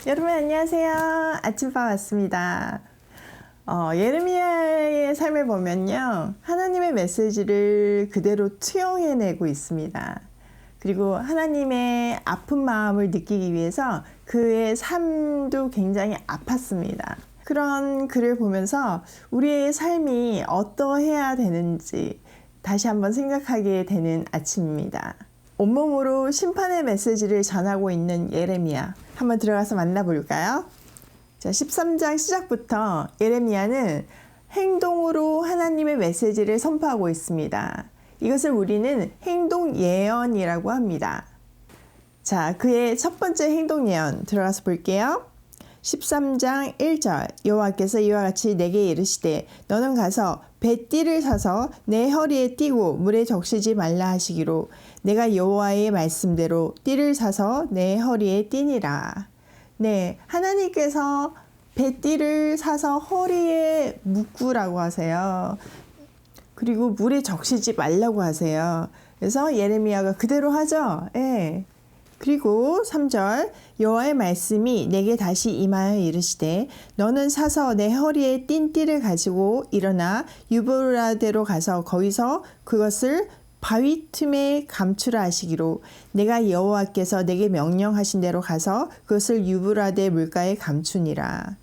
여러분 안녕하세요. 아침밥 왔습니다. 예레미야의 삶을 보면요, 하나님의 메시지를 그대로 투영해내고 있습니다. 그리고 하나님의 아픈 마음을 느끼기 위해서 그의 삶도 굉장히 아팠습니다. 그런 글을 보면서 우리의 삶이 어떠해야 되는지 다시 한번 생각하게 되는 아침입니다. 온몸으로 심판의 메시지를 전하고 있는 예레미야, 한번 들어가서 만나볼까요? 자, 13장 시작부터 예레미야는 행동으로 하나님의 메시지를 선포하고 있습니다. 이것을 우리는 행동 예언이라고 합니다. 자, 그의 첫 번째 행동 예언 들어가서 볼게요. 13장 1절, 여호와께서 이와 같이 내게 이르시되 너는 가서 뱃띠를 사서 내 허리에 띠고 물에 적시지 말라 하시기로 내가 여호와의 말씀대로 띠를 사서 내 허리에 띠니라. 네, 하나님께서 뱃띠를 사서 허리에 묶으라고 하세요. 그리고 물에 적시지 말라고 하세요. 그래서 예레미야가 그대로 하죠. 예. 그리고 3절, 여호와의 말씀이 내게 다시 임하여 이르시되 너는 사서 내 허리에 띈 띠를 가지고 일어나 유브라데로 가서 거기서 그것을 바위 틈에 감추라 하시기로 내가 여호와께서 내게 명령하신 대로 가서 그것을 유브라데 물가에 감추니라.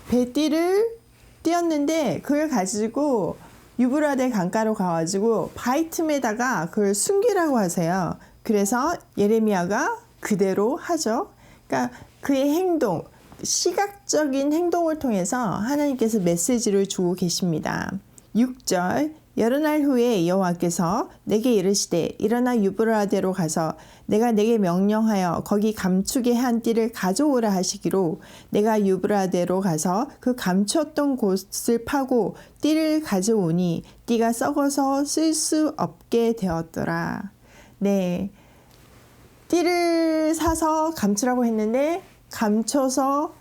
뱃띠를 띄었는데 그걸 가지고 유브라데 강가로 가가지고 바위 틈에다가 그걸 숨기라고 하세요. 그래서 예레미야가 그대로 하죠. 그러니까 그의 행동, 시각적인 행동을 통해서 하나님께서 메시지를 주고 계십니다. 6절, 여러 날 후에 여호와께서 내게 이르시되 일어나 유브라데로 가서 내가 내게 명령하여 거기 감추게 한 띠를 가져오라 하시기로 내가 유브라데로 가서 그 감췄던 곳을 파고 띠를 가져오니 띠가 썩어서 쓸 수 없게 되었더라. 네, 띠를 사서 감추라고 했는데 감춰서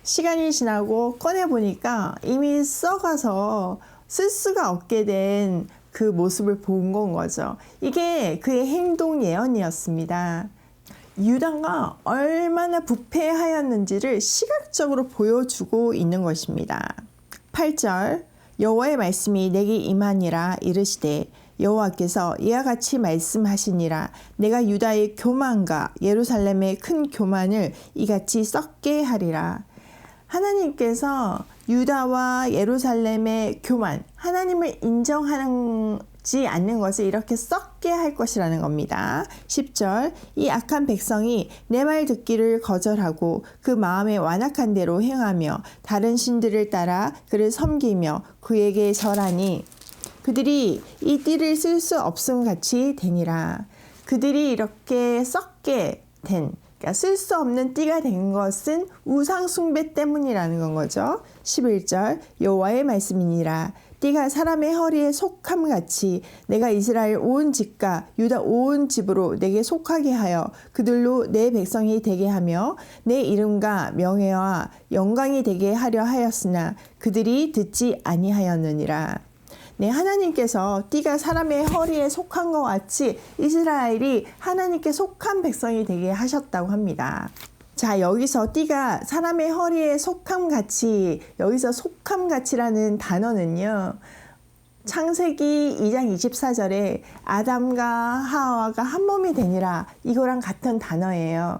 시간이 지나고 꺼내보니까 이미 썩어서 쓸 수가 없게 된 그 모습을 본 건 거죠. 이게 그의 행동 예언이었습니다. 유다가 얼마나 부패하였는지를 시각적으로 보여주고 있는 것입니다. 8절, 여호와의 말씀이 내게 임하니라 이르시되 여호와께서 이와 같이 말씀하시니라 내가 유다의 교만과 예루살렘의 큰 교만을 이같이 썩게 하리라. 하나님께서 유다와 예루살렘의 교만, 하나님을 인정하지 않는 것을 이렇게 썩게 할 것이라는 겁니다. 10절, 이 악한 백성이 내 말 듣기를 거절하고 그 마음에 완악한 대로 행하며 다른 신들을 따라 그를 섬기며 그에게 절하니 그들이 이 띠를 쓸 수 없음 같이 되니라. 그들이 이렇게 썩게 된, 그러니까 쓸 수 없는 띠가 된 것은 우상 숭배 때문이라는 건 거죠. 11절, 여호와의 말씀이니라. 띠가 사람의 허리에 속함 같이 내가 이스라엘 온 집과 유다 온 집으로 내게 속하게 하여 그들로 내 백성이 되게 하며 내 이름과 명예와 영광이 되게 하려 하였으나 그들이 듣지 아니하였느니라. 네, 하나님께서 띠가 사람의 허리에 속한 것 같이 이스라엘이 하나님께 속한 백성이 되게 하셨다고 합니다. 자, 여기서 띠가 사람의 허리에 속함 같이, 여기서 속함 같이라는 단어는요, 창세기 2장 24절에 아담과 하와가 한 몸이 되니라, 이거랑 같은 단어예요.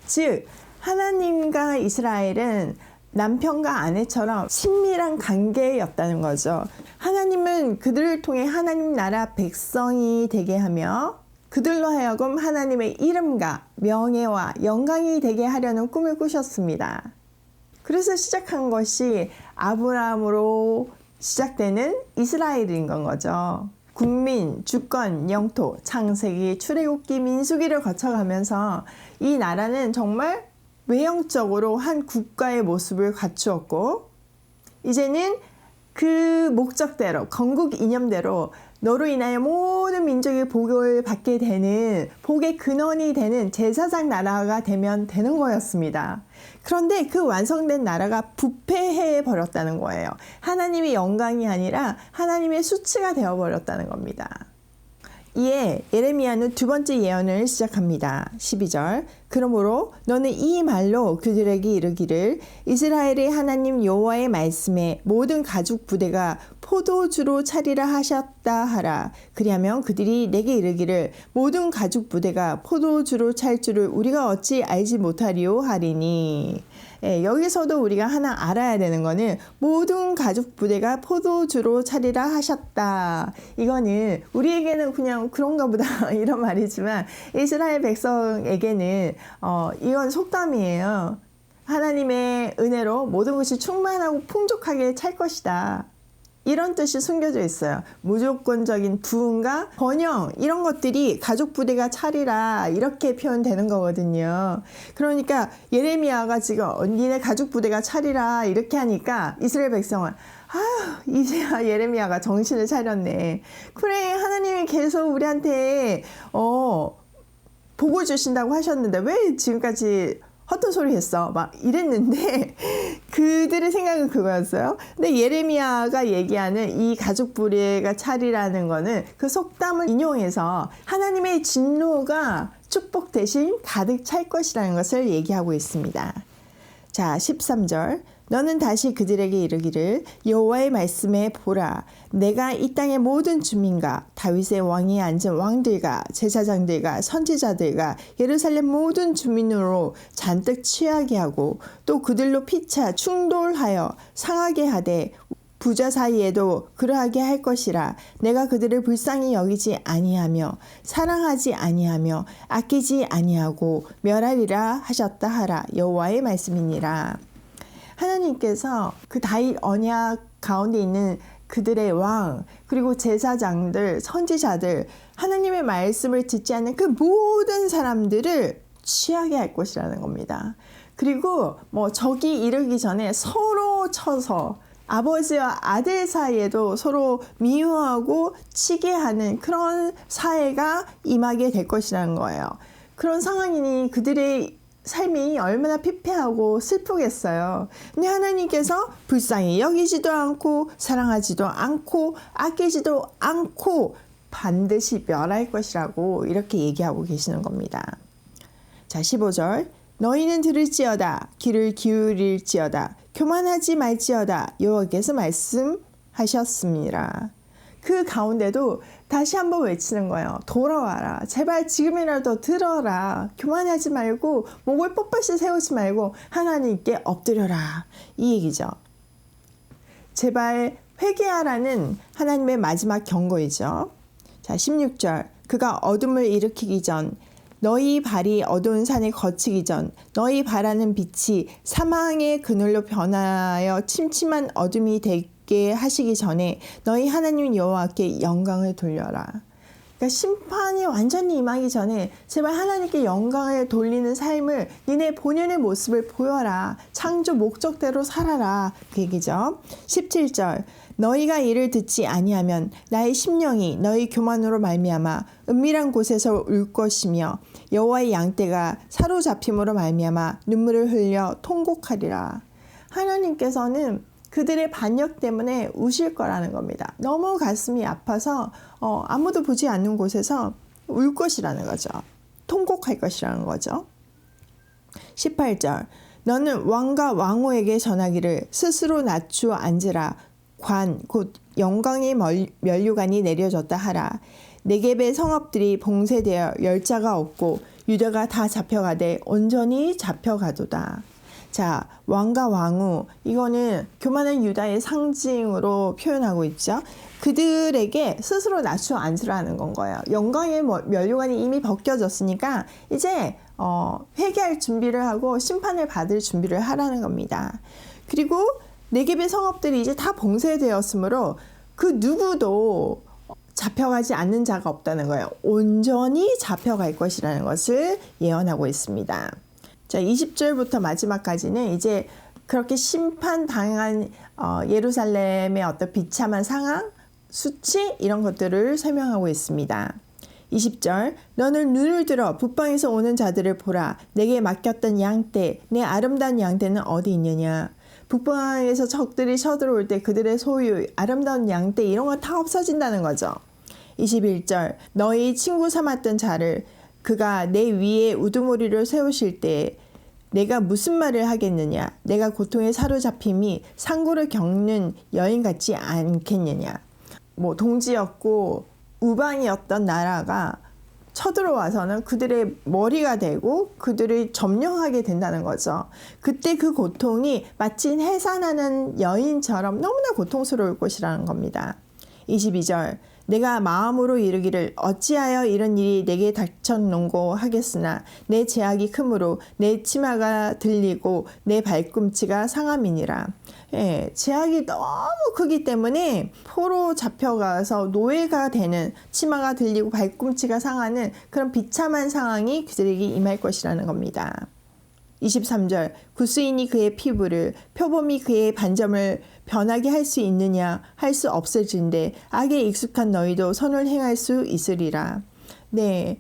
즉 하나님과 이스라엘은 남편과 아내처럼 친밀한 관계였다는 거죠. 하나님은 그들을 통해 하나님 나라 백성이 되게 하며 그들로 하여금 하나님의 이름과 명예와 영광이 되게 하려는 꿈을 꾸셨습니다. 그래서 시작한 것이 아브라함으로 시작되는 이스라엘인 건 거죠. 국민, 주권, 영토, 창세기, 출애굽기, 민수기를 거쳐가면서 이 나라는 정말 외형적으로 한 국가의 모습을 갖추었고 이제는 그 목적대로 건국 이념대로 너로 인하여 모든 민족이 복을 받게 되는 복의 근원이 되는 제사장 나라가 되면 되는 거였습니다. 그런데 그 완성된 나라가 부패해 버렸다는 거예요. 하나님의 영광이 아니라 하나님의 수치가 되어 버렸다는 겁니다. 이에 예레미야는 두 번째 예언을 시작합니다. 12절. 그러므로 너는 이 말로 그들에게 이르기를 이스라엘의 하나님 여호와의 말씀에 모든 가죽 부대가 포도주로 차리라 하셨다 하라. 그리하면 그들이 내게 이르기를 모든 가죽 부대가 포도주로 찰 줄을 우리가 어찌 알지 못하리요 하리니. 여기서도 우리가 하나 알아야 되는 거는 모든 가죽 부대가 포도주로 차리라 하셨다. 이거는 우리에게는 그냥 그런가 보다 이런 말이지만 이스라엘 백성에게는 이건 속담이에요. 하나님의 은혜로 모든 것이 충만하고 풍족하게 찰 것이다. 이런 뜻이 숨겨져 있어요. 무조건적인 부흥과 번영 이런 것들이 가족 부대가 차리라 이렇게 표현되는 거거든요. 그러니까 예레미야가 지금 니네 가족 부대가 차리라 이렇게 하니까 이스라엘 백성은 이제야 예레미야가 정신을 차렸네. 그래 하나님이 계속 우리한테 복을 주신다고 하셨는데 왜 지금까지 헛된 소리 했어 막 이랬는데 그들의 생각은 그거였어요. 근데 예레미야가 얘기하는 이 가죽 부대가 차리라는 거는 그 속담을 인용해서 하나님의 진노가 축복 대신 가득 찰 것이라는 것을 얘기하고 있습니다. 자 13절. 너는 다시 그들에게 이르기를 여호와의 말씀에 보라. 내가 이 땅의 모든 주민과 다윗의 왕위에 앉은 왕들과 제사장들과 선지자들과 예루살렘 모든 주민으로 잔뜩 취하게 하고 또 그들로 피차 충돌하여 상하게 하되 부자 사이에도 그러하게 할 것이라. 내가 그들을 불쌍히 여기지 아니하며 사랑하지 아니하며 아끼지 아니하고 멸하리라 하셨다 하라. 여호와의 말씀이니라. 하나님께서 그 다윗 언약 가운데 있는 그들의 왕 그리고 제사장들 선지자들 하나님의 말씀을 듣지 않는 그 모든 사람들을 취하게 할 것이라는 겁니다. 그리고 적이 이르기 전에 서로 쳐서 아버지와 아들 사이에도 서로 미워하고 치게 하는 그런 사회가 임하게 될 것이라는 거예요. 그런 상황이니 그들의 삶이 얼마나 피폐하고 슬프겠어요. 근데 하나님께서 불쌍히 여기지도 않고 사랑하지도 않고 아끼지도 않고 반드시 멸할 것이라고 이렇게 얘기하고 계시는 겁니다. 자 15절. 너희는 들을지어다 귀를 기울일지어다 교만하지 말지어다 여호와께서 말씀하셨습니다. 그 가운데도 다시 한번 외치는 거예요. 돌아와라. 제발 지금이라도 들어라. 교만하지 말고 목을 뻣뻣이 세우지 말고 하나님께 엎드려라. 이 얘기죠. 제발 회개하라는 하나님의 마지막 경고이죠. 자 16절. 그가 어둠을 일으키기 전 너희 발이 어두운 산에 거치기 전 너희 바라는 빛이 사망의 그늘로 변하여 침침한 어둠이 되게 하시기 전에 너희 하나님 여호와께 영광을 돌려라. 그러니까 심판이 완전히 임하기 전에 제발 하나님께 영광을 돌리는 삶을 니네 본연의 모습을 보여라. 창조 목적대로 살아라. 그 얘기죠. 17절. 너희가 이를 듣지 아니하면 나의 심령이 너희 교만으로 말미암아 은밀한 곳에서 울 것이며 여호와의 양떼가 사로잡힘으로 말미암아 눈물을 흘려 통곡하리라. 하나님께서는 그들의 반역 때문에 우실 거라는 겁니다. 너무 가슴이 아파서 아무도 보지 않는 곳에서 울 것이라는 거죠. 통곡할 것이라는 거죠. 18절. 너는 왕과 왕후에게 전하기를 스스로 낮추어 앉으라. 관 곧 영광의 면류관이 내려졌다 하라. 네겝의 성읍들이 봉쇄되어 열자가 없고 유다가 다 잡혀가되 온전히 잡혀가도다. 자, 왕과 왕후 이거는 교만한 유다의 상징으로 표현하고 있죠. 그들에게 스스로 낮추어 앉으라는 건 거예요. 영광의 면류관이 이미 벗겨졌으니까 이제 회개할 준비를 하고 심판을 받을 준비를 하라는 겁니다. 그리고 네겝의 성읍들이 이제 다 봉쇄되었으므로 그 누구도 잡혀가지 않는 자가 없다는 거예요. 온전히 잡혀갈 것이라는 것을 예언하고 있습니다. 자, 20절부터 마지막까지는 이제 그렇게 심판당한 예루살렘의 어떤 비참한 상황, 수치 이런 것들을 설명하고 있습니다. 20절. 너는 눈을 들어 북방에서 오는 자들을 보라. 내게 맡겼던 양떼, 내 아름다운 양떼는 어디 있느냐. 북방에서 적들이 쳐들어올 때 그들의 소유, 아름다운 양떼 이런 거 다 없어진다는 거죠. 21절 너희 친구 삼았던 자를 그가 내 위에 우두머리를 세우실 때 내가 무슨 말을 하겠느냐? 내가 고통에 사로잡힘이 상고를 겪는 여인 같지 않겠느냐? 동지였고 우방이었던 나라가 쳐들어와서는 그들의 머리가 되고 그들을 점령하게 된다는 거죠. 그때 그 고통이 마치 해산하는 여인처럼 너무나 고통스러울 것이라는 겁니다. 22절 내가 마음으로 이르기를 어찌하여 이런 일이 내게 닥쳤는고 하겠으나 내 죄악이 크므로 내 치마가 들리고 내 발꿈치가 상함이니라. 죄악이 너무 크기 때문에 포로 잡혀가서 노예가 되는 치마가 들리고 발꿈치가 상하는 그런 비참한 상황이 그들에게 임할 것이라는 겁니다. 23절 구스인이 그의 피부를 표범이 그의 반점을 변하게 할 수 있느냐 할 수 없을진데 악에 익숙한 너희도 선을 행할 수 있으리라. 네,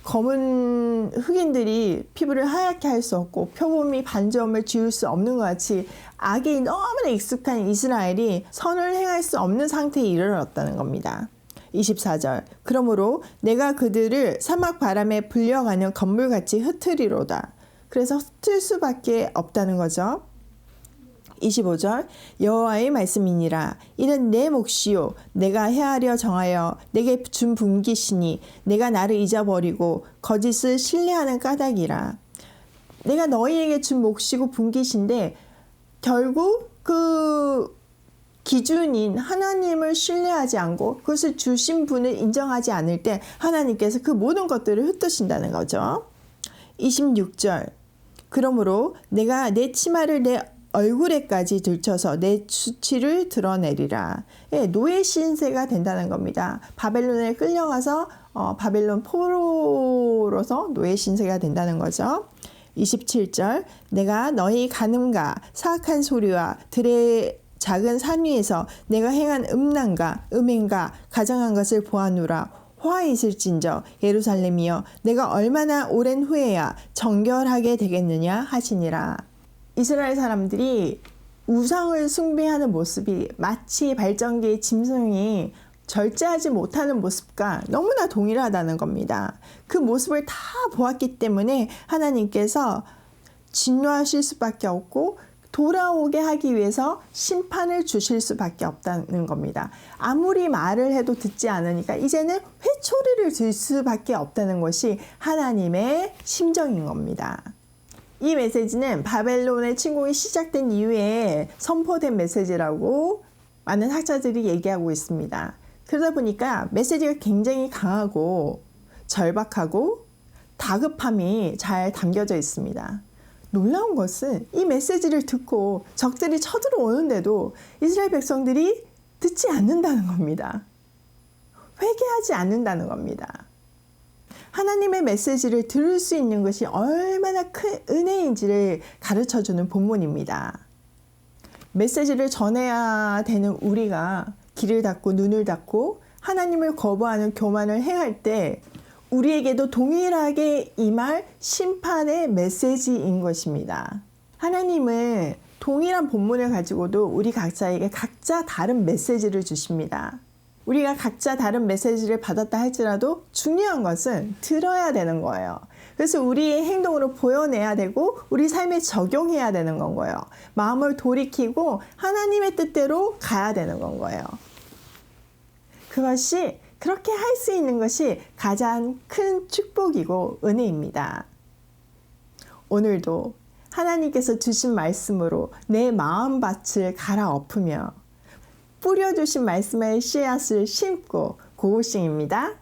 검은 흑인들이 피부를 하얗게 할 수 없고 표범이 반점을 지울 수 없는 것 같이 악에 너무나 익숙한 이스라엘이 선을 행할 수 없는 상태에 이르렀다는 겁니다. 24절 그러므로 내가 그들을 사막 바람에 불려가는 건물같이 흩으리로다. 그래서 흩을 수밖에 없다는 거죠. 25절 여호와의 말씀이니라 이는 내 몫이요 내가 헤아려 정하여 내게 준 분깃이니 내가 나를 잊어버리고 거짓을 신뢰하는 까닭이라. 내가 너희에게 준 몫이고 분깃인데 결국 그 기준인 하나님을 신뢰하지 않고 그것을 주신 분을 인정하지 않을 때 하나님께서 그 모든 것들을 흩으신다는 거죠. 26절 그러므로 내가 내 치마를 내 얼굴에까지 들쳐서 내 수치를 드러내리라. 노예 신세가 된다는 겁니다. 바벨론에 끌려가서 바벨론 포로로서 노예 신세가 된다는 거죠. 27절 내가 너희 간음과 사악한 소리와 들의 작은 산 위에서 내가 행한 음란과 음행과 가정한 것을 보아노라. 화 있을진저 예루살렘이여 내가 얼마나 오랜 후에야 정결하게 되겠느냐 하시니라. 이스라엘 사람들이 우상을 숭배하는 모습이 마치 발전기의 짐승이 절제하지 못하는 모습과 너무나 동일하다는 겁니다. 그 모습을 다 보았기 때문에 하나님께서 진노하실 수밖에 없고 돌아오게 하기 위해서 심판을 주실 수밖에 없다는 겁니다. 아무리 말을 해도 듣지 않으니까 이제는 회초리를 들 수밖에 없다는 것이 하나님의 심정인 겁니다. 이 메시지는 바벨론의 침공이 시작된 이후에 선포된 메시지라고 많은 학자들이 얘기하고 있습니다. 그러다 보니까 메시지가 굉장히 강하고 절박하고 다급함이 잘 담겨져 있습니다. 놀라운 것은 이 메시지를 듣고 적들이 쳐들어오는데도 이스라엘 백성들이 듣지 않는다는 겁니다. 회개하지 않는다는 겁니다. 하나님의 메시지를 들을 수 있는 것이 얼마나 큰 은혜인지를 가르쳐주는 본문입니다. 메시지를 전해야 되는 우리가 귀를 닫고 눈을 닫고 하나님을 거부하는 교만을 행할 때 우리에게도 동일하게 임할 심판의 메시지인 것입니다. 하나님은 동일한 본문을 가지고도 우리 각자에게 각자 다른 메시지를 주십니다. 우리가 각자 다른 메시지를 받았다 할지라도 중요한 것은 들어야 되는 거예요. 그래서 우리의 행동으로 보여내야 되고 우리 삶에 적용해야 되는 건 거예요. 마음을 돌이키고 하나님의 뜻대로 가야 되는 건 거예요. 그것이 그렇게 할 수 있는 것이 가장 큰 축복이고 은혜입니다. 오늘도 하나님께서 주신 말씀으로 내 마음밭을 갈아엎으며 뿌려주신 말씀의 씨앗을 심고 고고싱입니다.